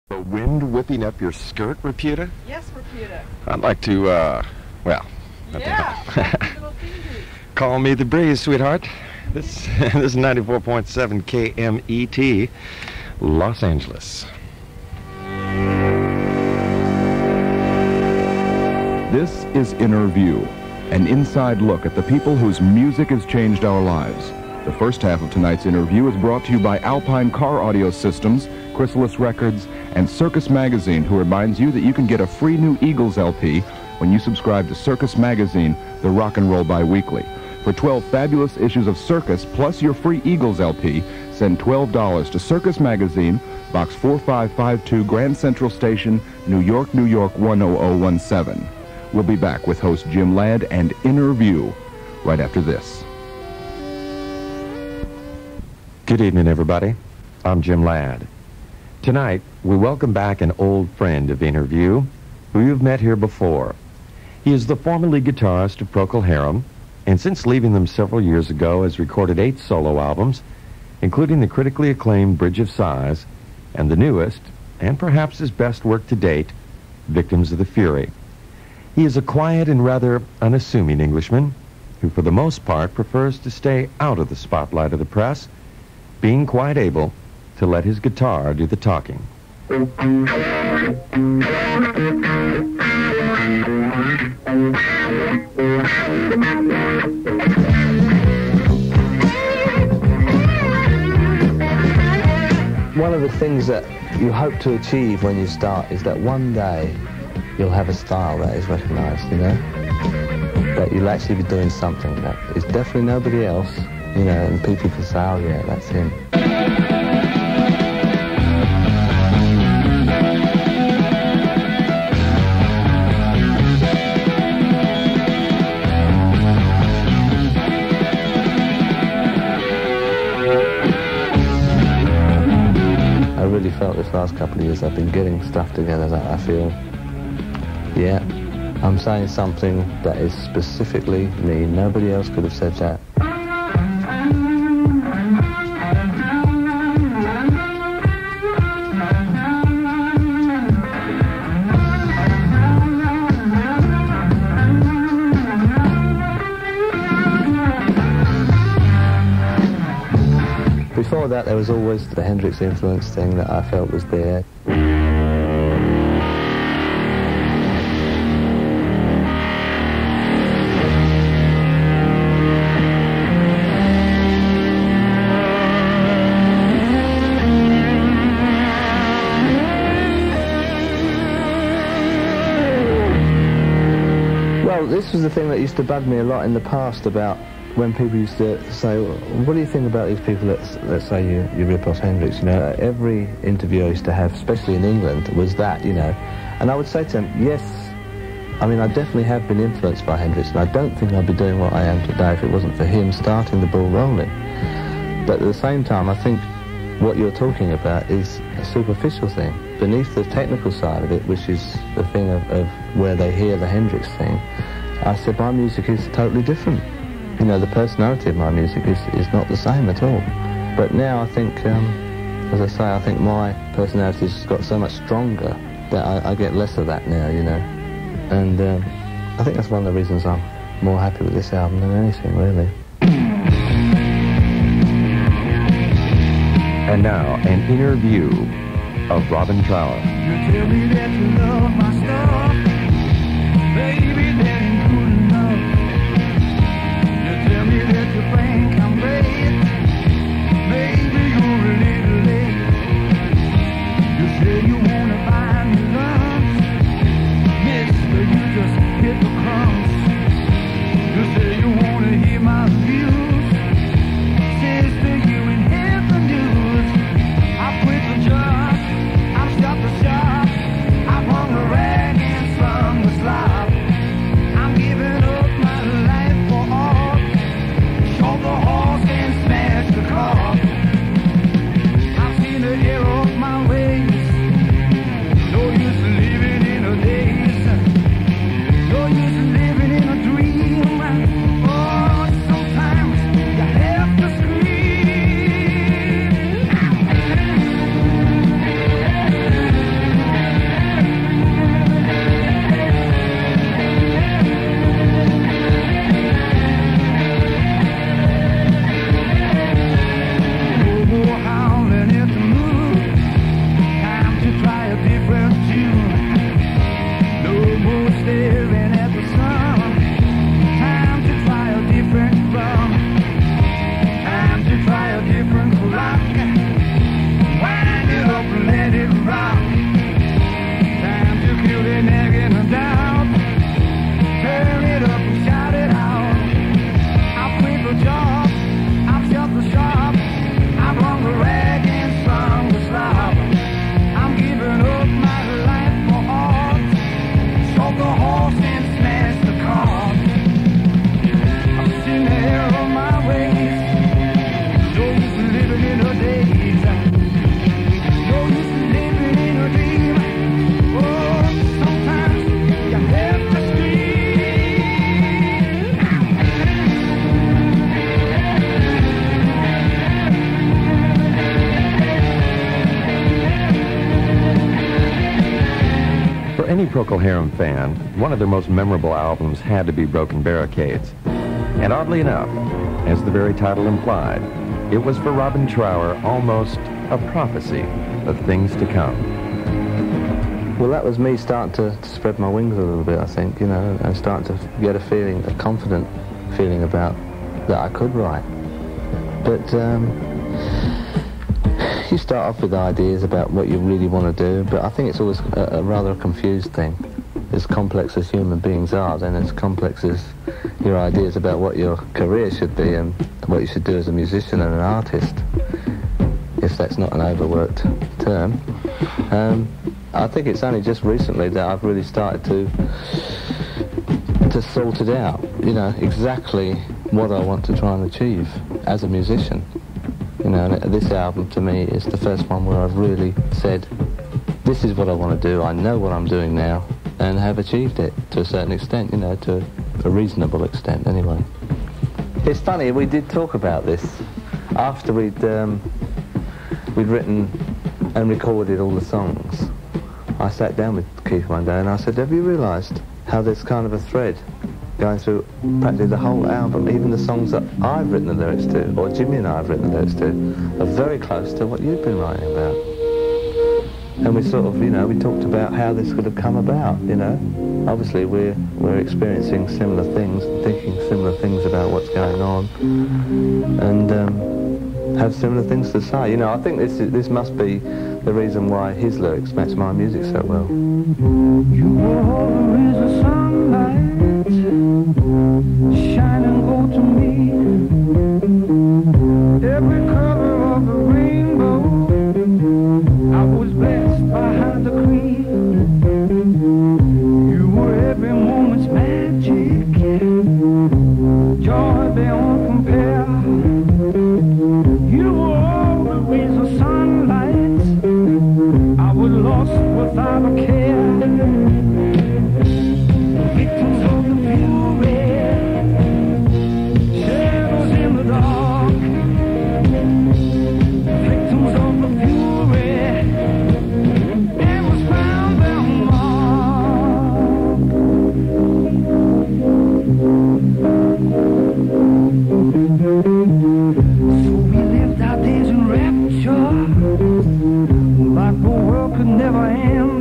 The wind whipping up your skirt, Reputa? Yes, Reputa. I'd like to, well... Yeah, little thingy. Call me the breeze, sweetheart. This is 94.7 KMET, Los Angeles. This is Innerview, an inside look at the people whose music has changed our lives. The first half of tonight's interview is brought to you by Alpine Car Audio Systems, Chrysalis Records, and Circus Magazine, who reminds you that you can get a free new Eagles LP when you subscribe to Circus Magazine, the Rock and Roll Bi-Weekly. For 12 fabulous issues of Circus plus your free Eagles LP, send $12 to Circus Magazine, Box 4552, Grand Central Station, New York, New York 10017. We'll be back with host Jim Ladd and Innerview right after this. Good evening, everybody. I'm Jim Ladd. Tonight, we welcome back an old friend of Innerview who you've met here before. He is the former lead guitarist of Procol Harum, and since leaving them several years ago has recorded 8 solo albums, including the critically acclaimed Bridge of Sighs and the newest, and perhaps his best work to date, Victims of the Fury. He is a quiet and rather unassuming Englishman who for the most part prefers to stay out of the spotlight of the press, being quite able to let his guitar do the talking. One of the things that you hope to achieve when you start is that one day you'll have a style that is recognized, you know? That you'll actually be doing something that is definitely nobody else, you know, and people can say, oh yeah, that's him. I really felt this last couple of years I've been getting stuff together that I feel, yeah, I'm saying something that is specifically me. Nobody else could have said that. Before that, there was always the Hendrix influence thing that I felt was there. Well, this was the thing that used to bug me a lot in the past about when people used to say, well, what do you think about these people that say you rip off Hendrix? You know, every interview I used to have, especially in England, was that, you know. And I would say to them, yes, I mean, I definitely have been influenced by Hendrix, and I don't think I'd be doing what I am today if it wasn't for him starting the ball rolling. But at the same time, I think what you're talking about is a superficial thing. Beneath the technical side of it, which is the thing of where they hear the Hendrix thing, I said my music is totally different. You know, the personality of my music is not the same at all. But now I think, as I say, I think my personality's got so much stronger that I get less of that now, you know. And I think that's one of the reasons I'm more happy with this album than anything, really. And now, an interview of Robin Trower. You tell me that you love my stuff, baby, that ain't good enough. You tell me that you think I'm late, baby, you're a little late. You say you wanna buy me lunch, mister, you just hit the crumbs. You say you wanna hear my views, sister, you ain't hear the news. I quit the job, I've stopped the shop, I've hung the rag and slung the slop. Procol Harum fan, one of their most memorable albums had to be Broken Barricades. And oddly enough, as the very title implied, it was for Robin Trower almost a prophecy of things to come. Well, that was me starting to spread my wings a little bit, I think, you know, and starting to get a feeling, a confident feeling about that I could write. But you start off with ideas about what you really want to do, but I think it's always a rather confused thing. As complex as human beings are, then as complex as your ideas about what your career should be and what you should do as a musician and an artist, if that's not an overworked term. I think it's only just recently that I've really started to sort it out, you know, exactly what I want to try and achieve as a musician. You know, and this album to me is the first one where I've really said, this is what I want to do, I know what I'm doing now, and have achieved it to a certain extent, you know, to a reasonable extent anyway. It's funny, we did talk about this after we'd written and recorded all the songs. I sat down with Keith one day and I said, have you realised how there's kind of a thread going through practically the whole album? Even the songs that I've written the lyrics to, or Jimmy and I have written the lyrics to, are very close to what you've been writing about. And we sort of, you know, we talked about how this could have come about, you know. Obviously we're experiencing similar things, thinking similar things about what's going on, and have similar things to say. You know, I think this must be the reason why his lyrics match my music so well. You were always a sunlight, shine and go to me. Every color of the rainbow, I was blessed by decree. You were every moment's magic, joy beyond compare. You were always a sunlight, I was lost without a care. Victims of the fury, shadows in the dark. Victims of the fury, and was found their mark. So we lived our days in rapture, like the world could never end.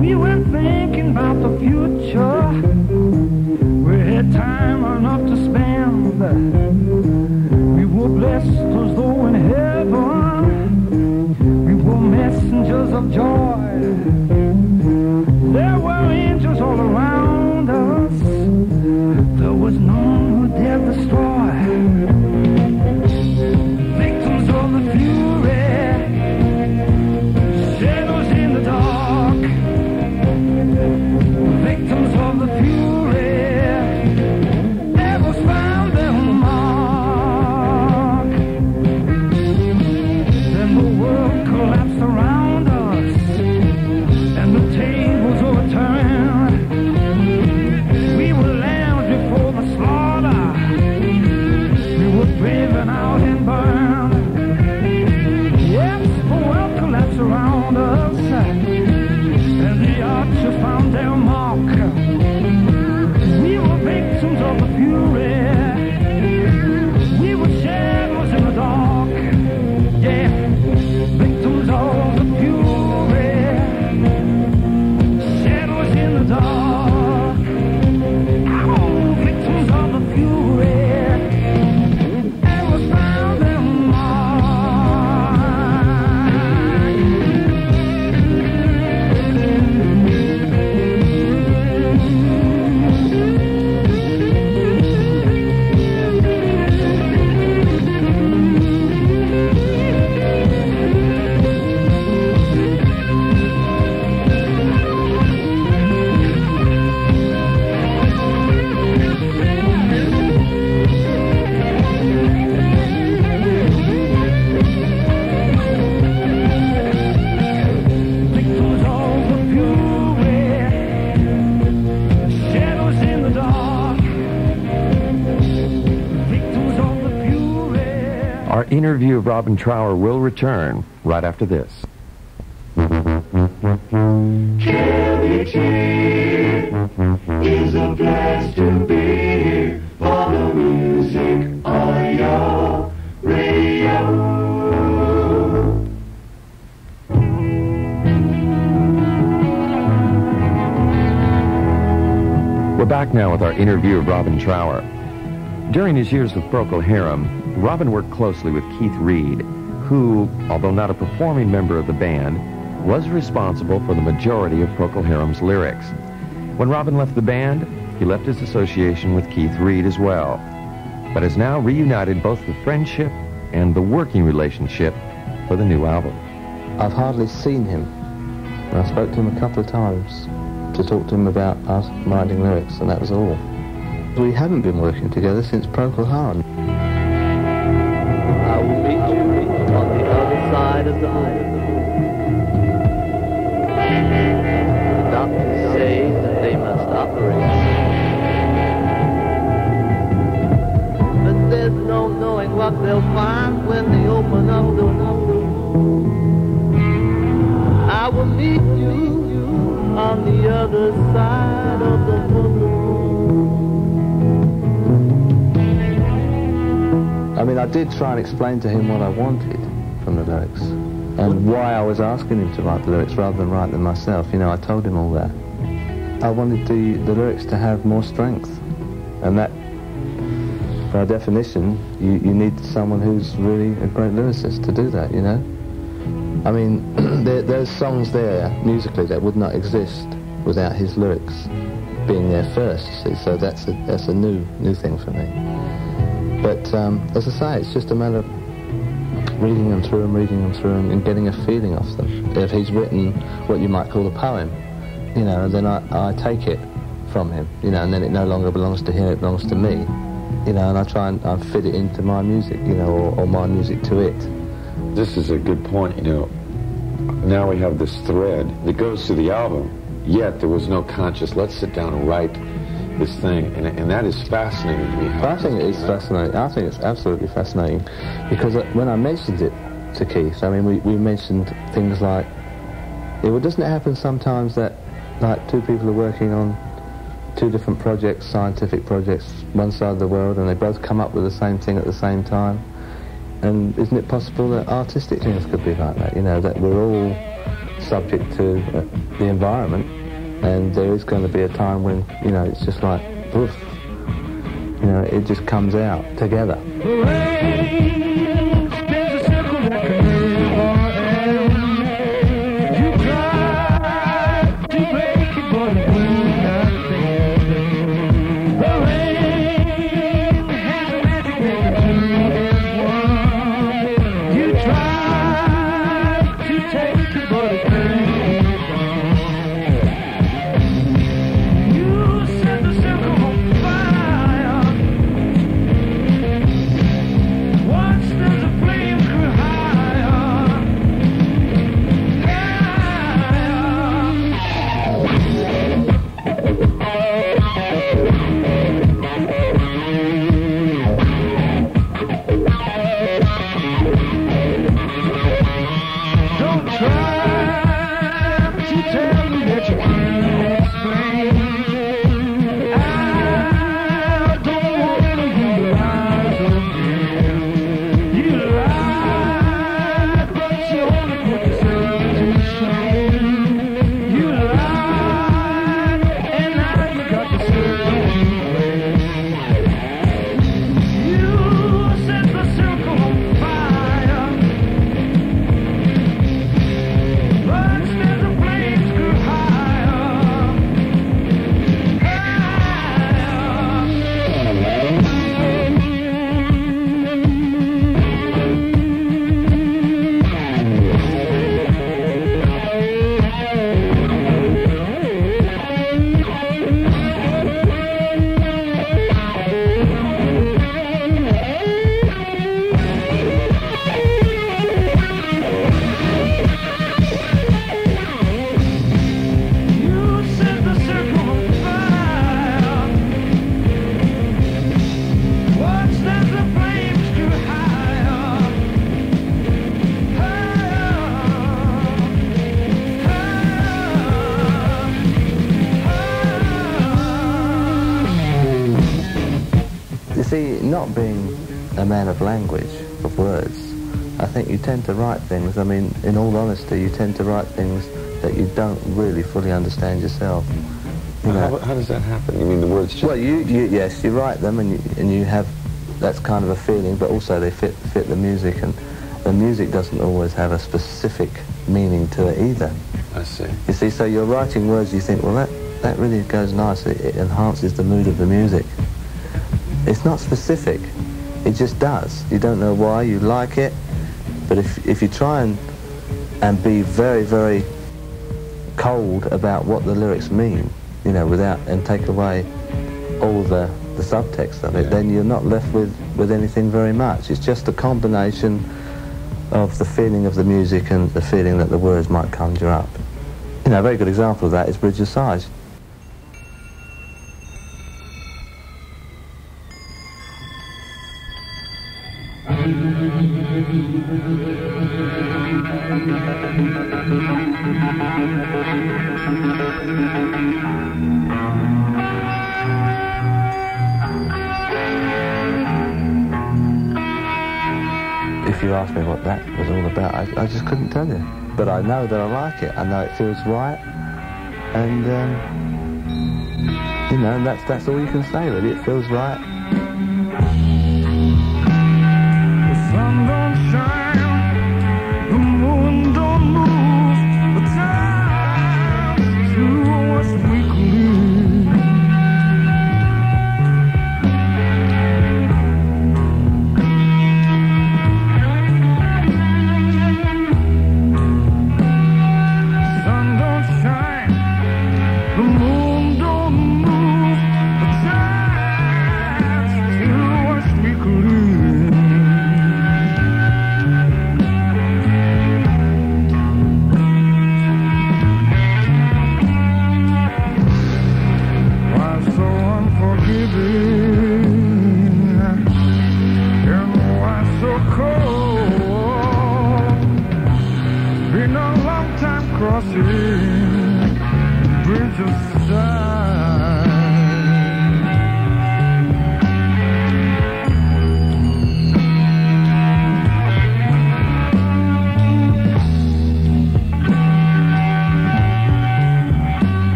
We were thinking about the future, we had time enough to spend. We were blessed as though in heaven, we were messengers of joy. There were angels all around us, there was none who dared destroy. Victims of the fury, shadows in the dark. Victims of the fury, never found their mark. Then the world collapsed around us, and the tables overturned. We were lambs before the slaughter, we were driven out and burned. Yes, the world collapsed around us, and the archers found their mark. We were victims of the fury, we were shadows in the dark. Yeah, victims of the fury, shadows in the dark. Oh, victims of the fury, and was found their victims of the fury, shadows in the dark. Victims of the fury. Our interview of Robin Trower will return right after this. KMET is a place to be for the music on your radio. We're back now with our interview of Robin Trower. During his years with Procol Harum, Robin worked closely with Keith Reed, who, although not a performing member of the band, was responsible for the majority of Procol Harum's lyrics. When Robin left the band, he left his association with Keith Reed as well, but has now reunited both the friendship and the working relationship for the new album. I've hardly seen him. I spoke to him a couple of times to talk to him about us writing lyrics, and that was all. We haven't been working together since Procol Harum. I will meet you on the other side of the moon. The doctors say that they must operate. But there's no knowing what they'll find when they open up the moon. I will meet you on the other side of the moon. I mean, I did try and explain to him what I wanted from the lyrics and why I was asking him to write the lyrics rather than write them myself. You know, I told him all that. I wanted the lyrics to have more strength, and that, by definition, you need someone who's really a great lyricist to do that, you know? I mean, there's songs there, musically, that would not exist without his lyrics being there first, see, so that's a new thing for me. But, as I say, it's just a matter of reading them through and getting a feeling off them. If he's written what you might call a poem, you know, then I take it from him, you know, and then it no longer belongs to him, it belongs to me, you know, and I try and fit it into my music, you know, or my music to it. This is a good point, you know. Now we have this thread that goes to the album, yet there was no conscious, let's sit down and write this thing, and that is fascinating to me. I think it is fascinating. I think it's absolutely fascinating, because when I mentioned it to Keith, I mean, we mentioned things like, doesn't it happen sometimes that, like, two people are working on two different projects, scientific projects, one side of the world, and they both come up with the same thing at the same time? And isn't it possible that artistic things could be like that, you know, that we're all subject to the environment, and there is going to be a time when, you know, it's just like, poof, you know, it just comes out together. see, not being a man of language, of words, I think you tend to write things, I mean, in all honesty, you tend to write things that you don't really fully understand yourself. You know. How does that happen? You mean the words just... Well, yes, you write them and you have, that's kind of a feeling, but also they fit the music, and the music doesn't always have a specific meaning to it either. I see. You see, so you're writing words, you think, well, that really goes nicely, it enhances the mood of the music. It's not specific, it just does. You don't know why, you like it, but if you try and be very, very cold about what the lyrics mean, you know, and take away all the subtext of it, then you're not left with anything very much. It's just a combination of the feeling of the music and the feeling that the words might conjure up. You know, a very good example of that is Bridge of Sighs. If you asked me what that was all about, I just couldn't tell you. But I know that I like it. I know it feels right, and you know, and that's all you can say really. It feels right. The sun don't shine, the moon don't move, the time to us weekly. The moon don't move, the time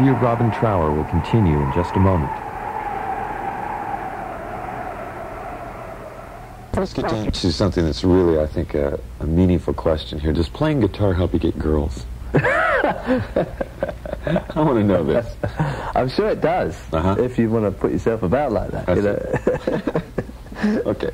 interview of Robin Trower will continue in just a moment. Let's get down to something that's really, I think, a meaningful question here. Does playing guitar help you get girls? I want to know this. I'm sure it does, if you want to put yourself about like that. You know? Okay.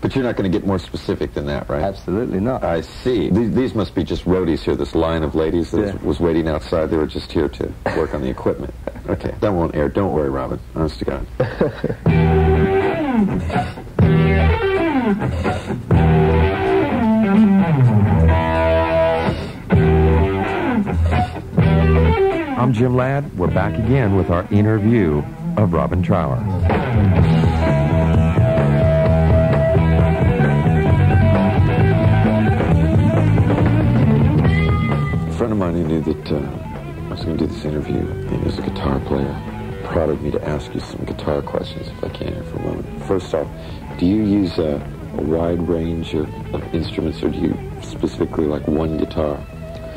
But you're not going to get more specific than that, right? Absolutely not. I see. These must be just roadies here, this line of ladies that was waiting outside. They were just here to work on the equipment. Okay, that won't air. Don't worry, Robin. Honest to God. I'm Jim Ladd. We're back again with our interview of Robin Trower. A friend of mine who knew that I was going to do this interview, and he was a guitar player, prodded me to ask you some guitar questions, if I can, here for a moment. First off, do you use a wide range of instruments, or do you specifically like one guitar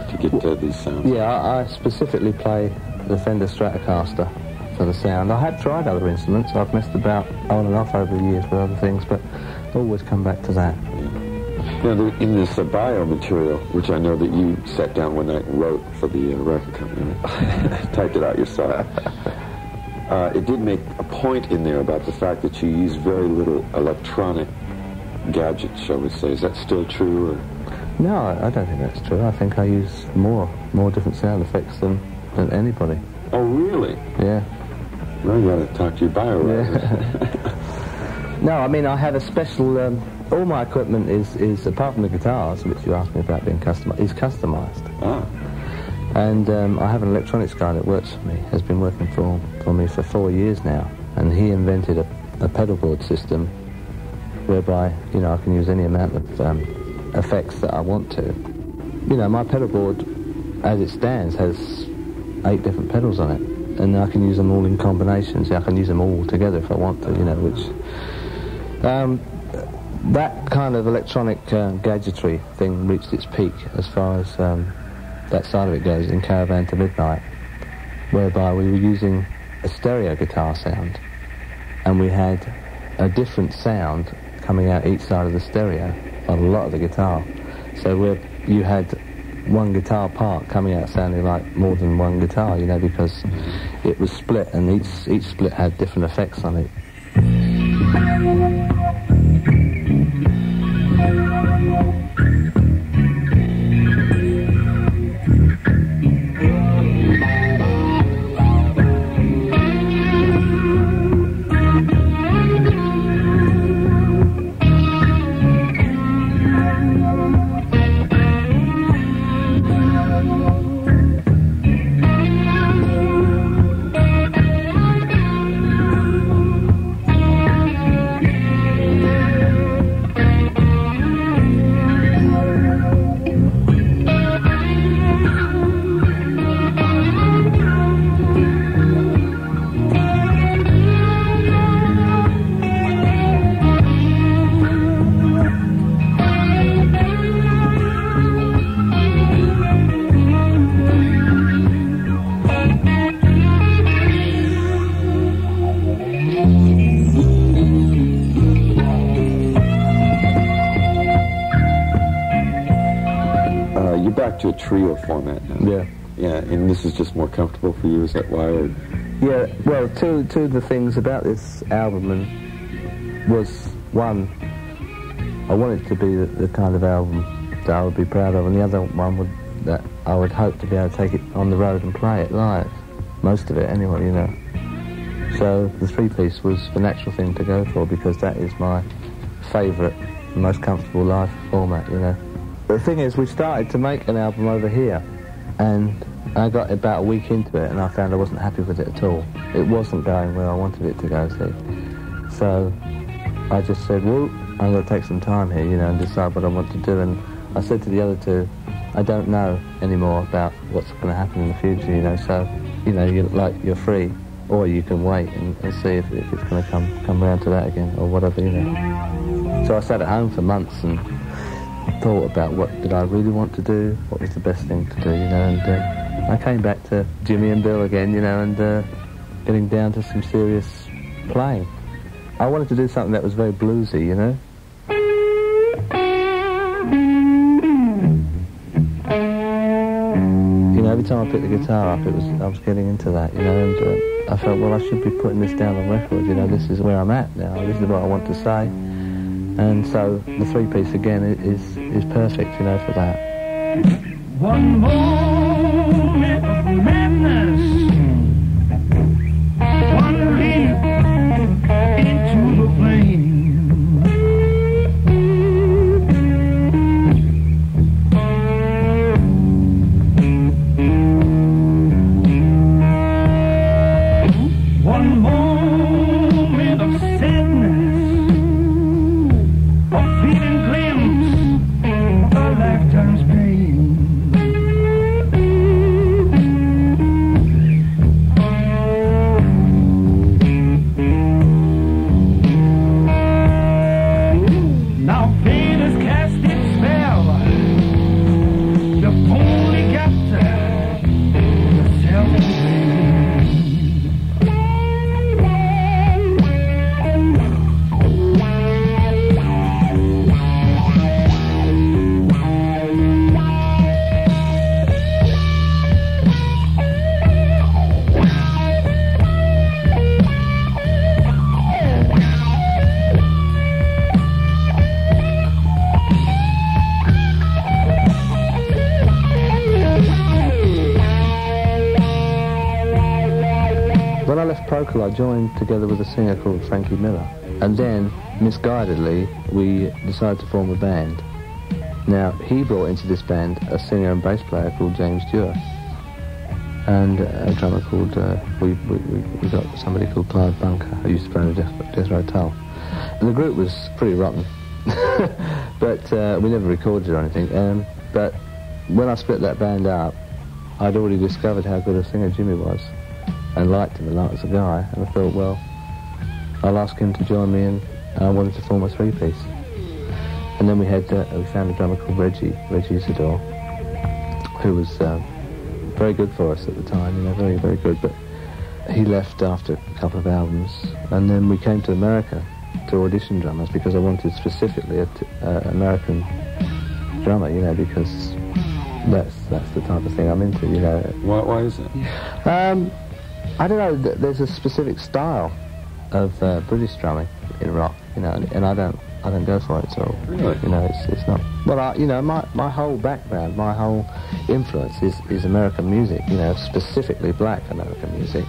to get these sounds? Yeah, I specifically play the Fender Stratocaster for the sound. I have tried other instruments. I've messed about on and off over the years with other things, but always come back to that. Now, in this bio material, which I know that you sat down one night and wrote for the record company, right? Typed it out yourself. It did make a point in there about the fact that you use very little electronic gadgets, shall we say. Is that still true? Or? No, I don't think that's true. I think I use more different sound effects than anybody. Oh, really? Yeah. Well, you got to talk to your bio writer. Yeah. No, I mean, I have a special... all my equipment is, apart from the guitars, which you asked me about being customized, is customized. Ah. And I have an electronics guy that works for me, has been working for me for 4 years now. And he invented a pedal board system whereby, you know, I can use any amount of effects that I want to. You know, my pedal board, as it stands, has 8 different pedals on it. And I can use them all in combinations. I can use them all together if I want to, you know, which... that kind of electronic gadgetry thing reached its peak as far as that side of it goes in Caravan to Midnight, whereby we were using a stereo guitar sound, and we had a different sound coming out each side of the stereo on a lot of the guitar. So where you had one guitar part coming out sounding like more than one guitar, you know, because it was split, and each split had different effects on it. To a trio format now. Yeah. Yeah, and this is just more comfortable for you, is that why? Or? Yeah, well, two of the things about this album was, one, I wanted it to be the kind of album that I would be proud of, and the other one that I would hope to be able to take it on the road and play it live. Most of it, anyway, you know. So the three-piece was the natural thing to go for, because that is my favourite, most comfortable live format, you know. The thing is, we started to make an album over here, and I got about a week into it, and I found I wasn't happy with it at all. It wasn't going where I wanted it to go, see. So I just said, well, I'm going to take some time here, you know, and decide what I want to do. And I said to the other two, I don't know anymore about what's going to happen in the future, you know, so, you know, you're free, or you can wait and see if it's going to come round to that again, or whatever, you know. So I sat at home for months and thought about what did I really want to do, what was the best thing to do, you know, and I came back to Jimmy and Bill again, you know, and getting down to some serious playing. I wanted to do something that was very bluesy, you know. You know, every time I picked the guitar up, I was getting into that, you know, and I felt, well, I should be putting this down on record, you know, this is where I'm at now, this is what I want to say. And so the three-piece, again, is perfect, you know, for that. One moment of madness, wandering into the flame. One moment of sadness, of feeling glimpse, a lifetime's pain. Now fate has cast its spell. You've only got yourself to blame. When I left Procol, I joined together with a singer called Frankie Miller. And then, misguidedly, we decided to form a band. Now, he brought into this band a singer and bass player called James Dewar. And a drummer called, we got somebody called Clive Bunker, who used to play with Death Row Tull. And the group was pretty rotten. But we never recorded or anything. But when I split that band up, I'd already discovered how good a singer Jimmy was. And liked him a lot as a guy, and I thought, well, I'll ask him to join me, and I wanted to form a three-piece. And then we found a drummer called Reggie Isidore, who was very good for us at the time, you know, very, very good, but he left after a couple of albums, and then we came to America to audition drummers, because I wanted specifically an American drummer, you know, because that's the type of thing I'm into, you know. Why is it? I don't know, there's a specific style of British drumming in rock, you know, and I don't go for it, so, Really? you know, it's not, well, you know, my whole background, my whole influence is American music, you know, specifically black American music.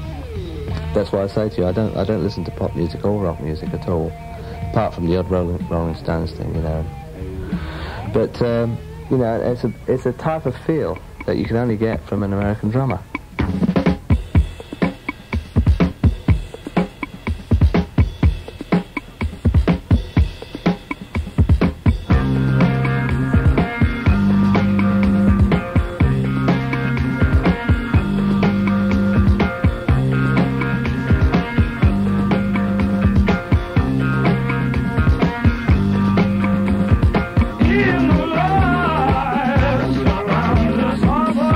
That's why I say to you, I don't listen to pop music or rock music at all, apart from the odd Rolling Stones thing, you know. But, you know, it's a type of feel that you can only get from an American drummer. In the lights around us harbor,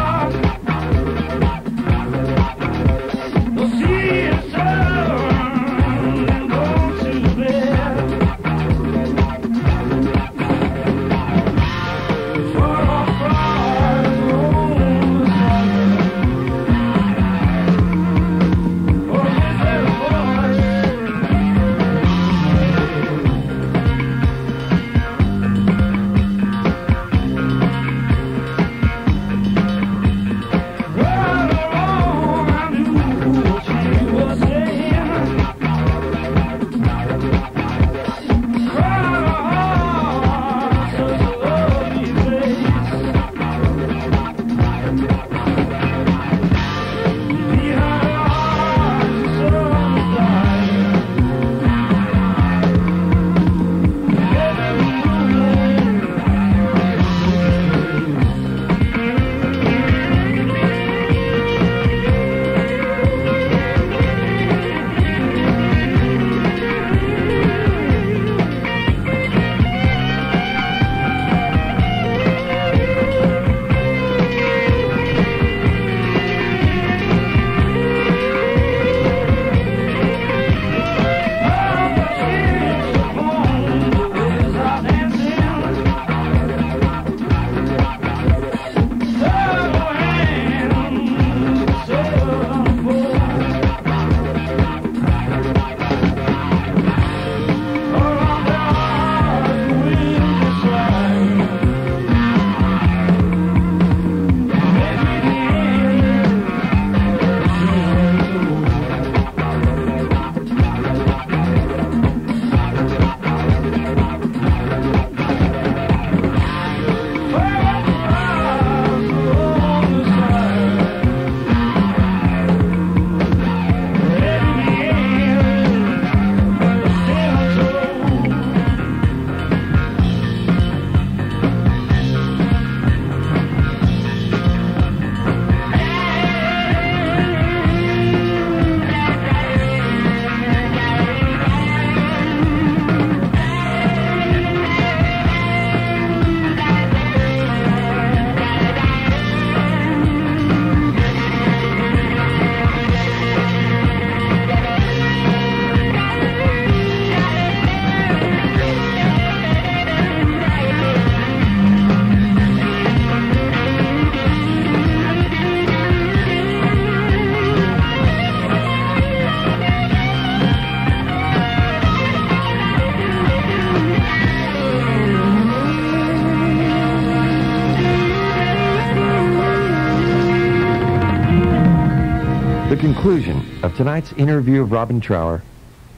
The conclusion of tonight's interview of Robin Trower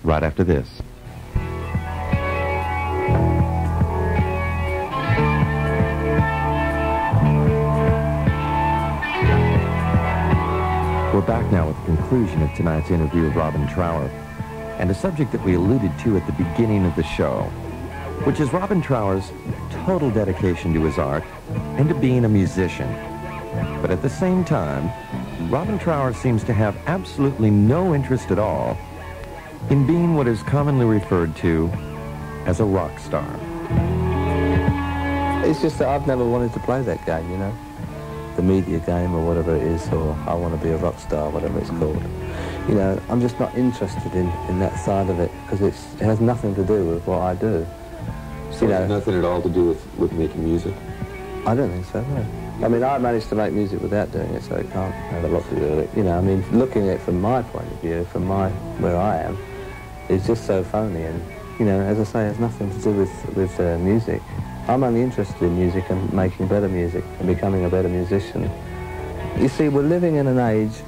right after this. We're back now with the conclusion of tonight's interview of Robin Trower, and a subject that we alluded to at the beginning of the show, which is Robin Trower's total dedication to his art and to being a musician. But at the same time, Robin Trower seems to have absolutely no interest at all in being what is commonly referred to as a rock star. It's just that I've never wanted to play that game, you know, the media game or whatever it is, or I want to be a rock star, whatever it's called. You know, I'm just not interested in that side of it, because it has nothing to do with what I do. So it has nothing at all to do with making music? I don't think so, no. I mean, I managed to make music without doing it, so it can't have a lot to do with it. You know, I mean, looking at it from my point of view, from where I am, it's just so phony, and, you know, as I say, it has nothing to do with music. I'm only interested in music and making better music and becoming a better musician. You see, we're living in an age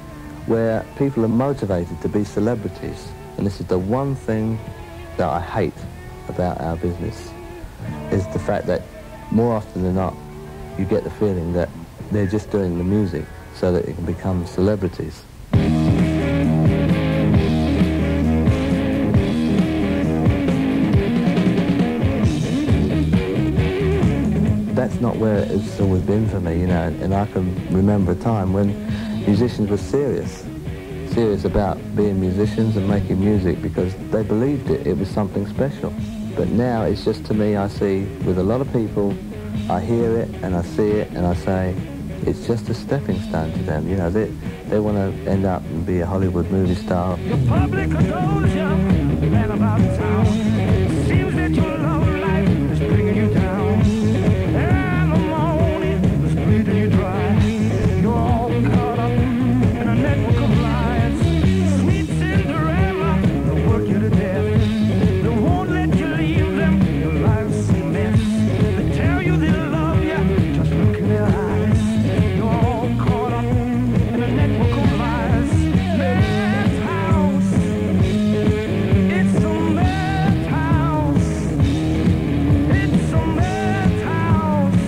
where people are motivated to be celebrities, and this is the one thing that I hate about our business, is the fact that more often than not, you get the feeling that they're just doing the music so that it can become celebrities. That's not where it's always been for me, you know, and I can remember a time when musicians were serious about being musicians and making music because they believed it was something special. But now it's just, to me, I see with a lot of people, I hear it and I see it and I say, it's just a stepping stone to them, you know, they want to end up and be a Hollywood movie star. The public adores you, man about town. It seems that your love life is bringing you down. And the morning is bleeding you dry. You're all caught up in a network of lies. Sweet Cinderella, they'll work you to death. They won't let you leave them, your life's a mess. They tell you they love you, just look in their eyes. You're all caught up in a network of lies. Madhouse, it's a madhouse. It's a madhouse.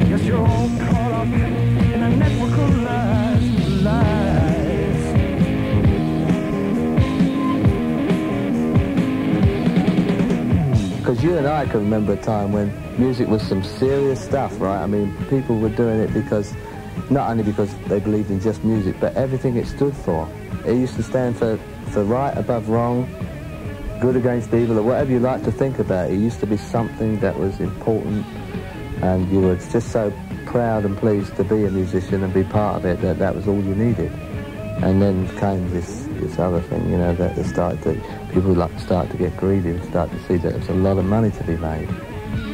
Yes, you're all caught up in a network of lies, lies. Because you and I can remember a time when music was some serious stuff, right? I mean, people were doing it because, not only because they believed in just music, but everything it stood for. It used to stand for right above wrong, good against evil, or whatever you like to think about. It used to be something that was important, and you were just so proud and pleased to be a musician and be part of it that was all you needed. And then came this other thing, you know, that people start to get greedy and start to see that there's a lot of money to be made.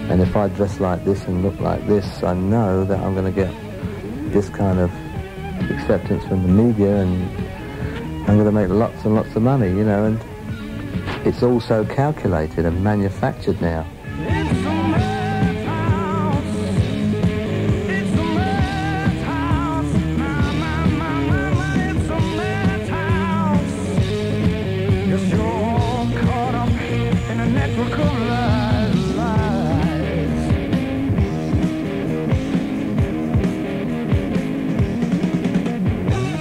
And if I dress like this and look like this, I know that I'm going to get this kind of acceptance from the media, and I'm going to make lots and lots of money, you know, and it's all so calculated and manufactured now. It's a madhouse. It's a madhouse. It's a madhouse. Yes, you're all caught up in a network of lies, lies. Madhouse.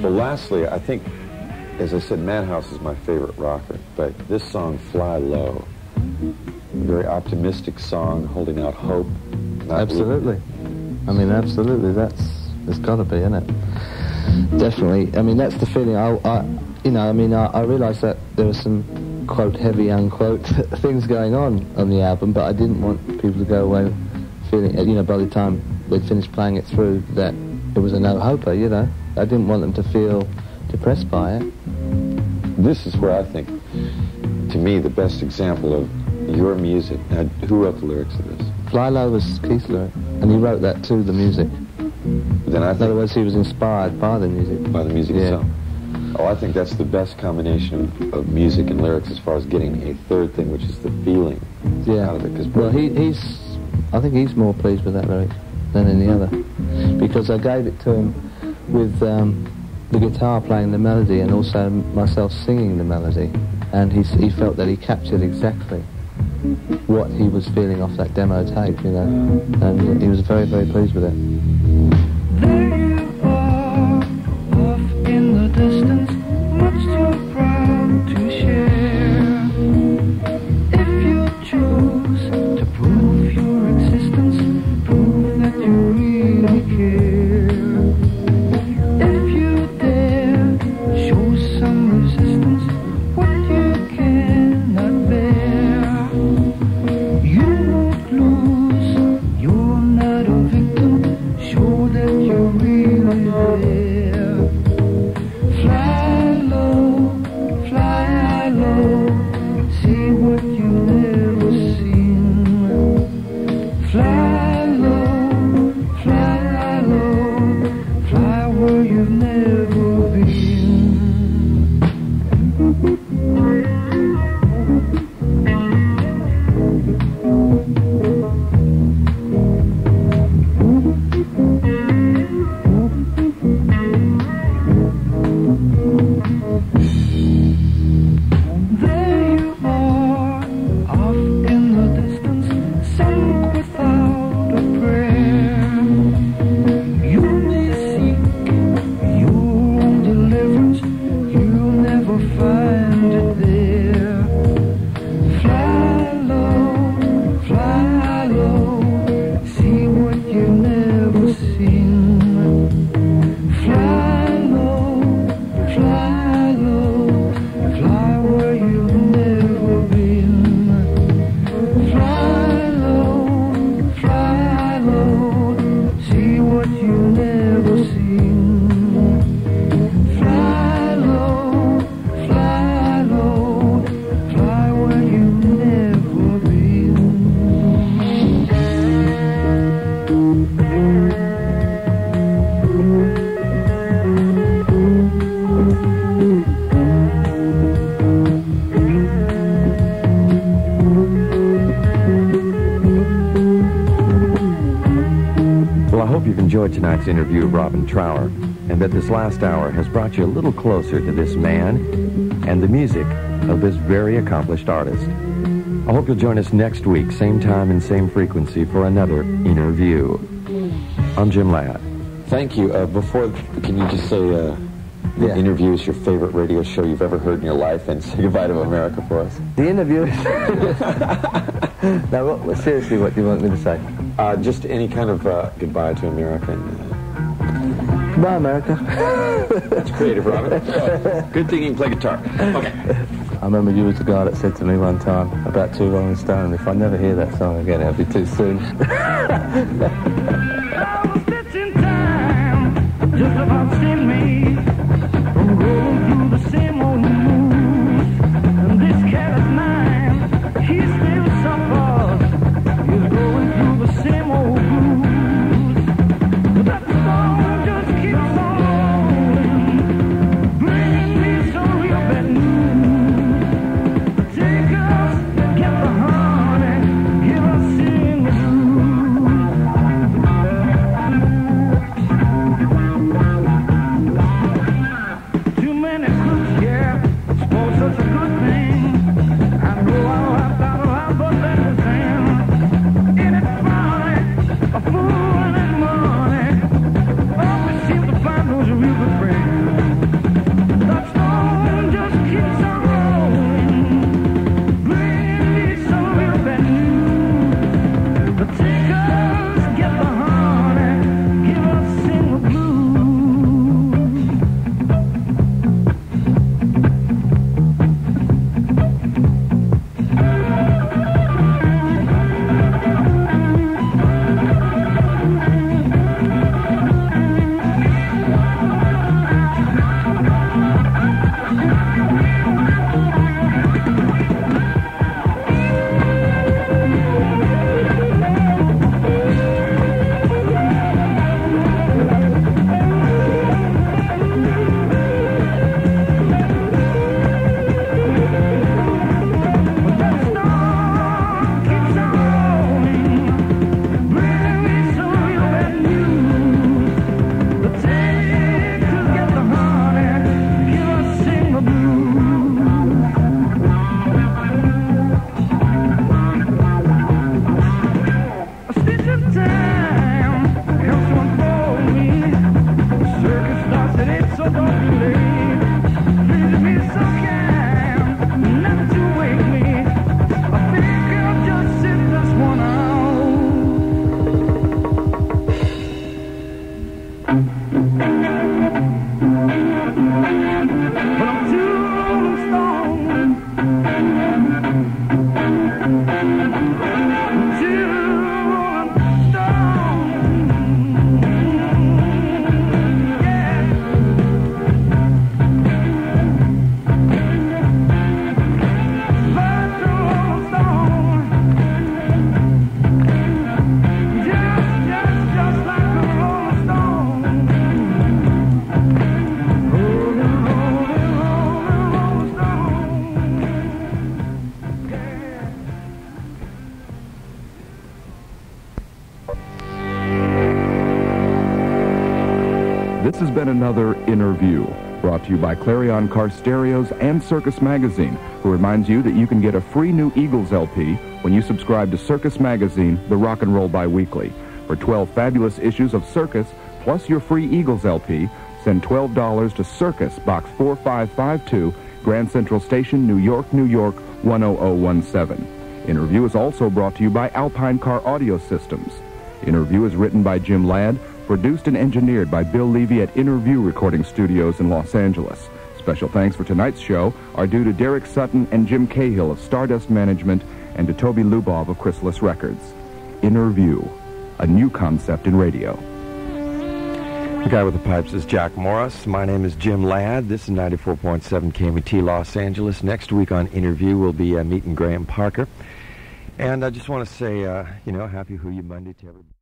Well, lastly, I think, as I said, Madhouse is my favorite rocker, but this song, Fly Low, a very optimistic song, holding out hope. Absolutely. I mean, absolutely. It's got to be, isn't it? Definitely. I mean, that's the feeling. I realised that there was some, quote, heavy, unquote, things going on the album, but I didn't want people to go away feeling, you know, by the time we'd finished playing it through, that it was a no-hoper, you know. I didn't want them to feel depressed by it. This is where I think, to me, the best example of your music. Now, who wrote the lyrics of this? Fly Low was Keith's lyric, and he wrote that to the music. then I In other think words, he was inspired by the music. by the music Yeah. itself. Oh, I think that's the best combination of music and lyrics as far as getting a third thing, which is the feeling Yeah. out of it. 'Cause Well, I think he's more pleased with that lyric than any other, because I gave it to him with the guitar playing the melody and also myself singing the melody, and he felt that he captured exactly what he was feeling off that demo tape, you know, and he was very, very pleased with it. There you are, off in the distance, much too proud to share. If you choose to prove your existence, prove that you really care. If you dare, show some resistance, what you cannot bear. You won't lose, you're not a victim, show that you're really there. Fly low, see what you've never seen. Fly low, fly where you've never been. There you are, off in the distance, sunk without a prayer. You may seek your own deliverance, you'll never find it there. Fly low, see what you've never seen. Fly low, fly where you've never been. Fly low, see what you've never seen. Fly low, fly where you've never been. Well, I hope you've enjoyed tonight's interview of Robin Trower, and that this last hour has brought you a little closer to this man and the music of this very accomplished artist. I hope you'll join us next week, same time and same frequency, for another interview. I'm Jim Ladd. Thank you. Before, can you just say Yeah. Interview is your favorite radio show you've ever heard in your life, and say goodbye to America for us? The Interview. Now, seriously, what do you want me to say? Just any kind of goodbye to America. And, Goodbye, America. that's creative, Robin. Good thing you can play guitar. Okay. I remember you was the guy that said to me one time about Two Rolling Stone, if I never hear that song again, it'll be too soon. I was just in time, just about sent me from going through the same old moves. And this cat of mine, he still suffers. He's going through the same old blues. But that song just keeps on rolling, bringing me some real bad news. Take us, get the honey, give us sing the blues. This has been another Innerview, brought to you by Clarion Car Stereos and Circus Magazine, who reminds you that you can get a free new Eagles LP when you subscribe to Circus Magazine, the Rock and Roll Biweekly. For 12 fabulous issues of Circus, plus your free Eagles LP, send $12 to Circus, Box 4552, Grand Central Station, New York, New York, 10017. Innerview is also brought to you by Alpine Car Audio Systems. Innerview is written by Jim Ladd, produced and engineered by Bill Levy at Innerview Recording Studios in Los Angeles. Special thanks for tonight's show are due to Derek Sutton and Jim Cahill of Stardust Management and to Toby Lubov of Chrysalis Records. Innerview, a new concept in radio. The guy with the pipes is Jack Morris. My name is Jim Ladd. This is 94.7 KMET Los Angeles. Next week on Innerview will be meeting Graham Parker. And I just want to say, Happy Hooyah Monday to everybody.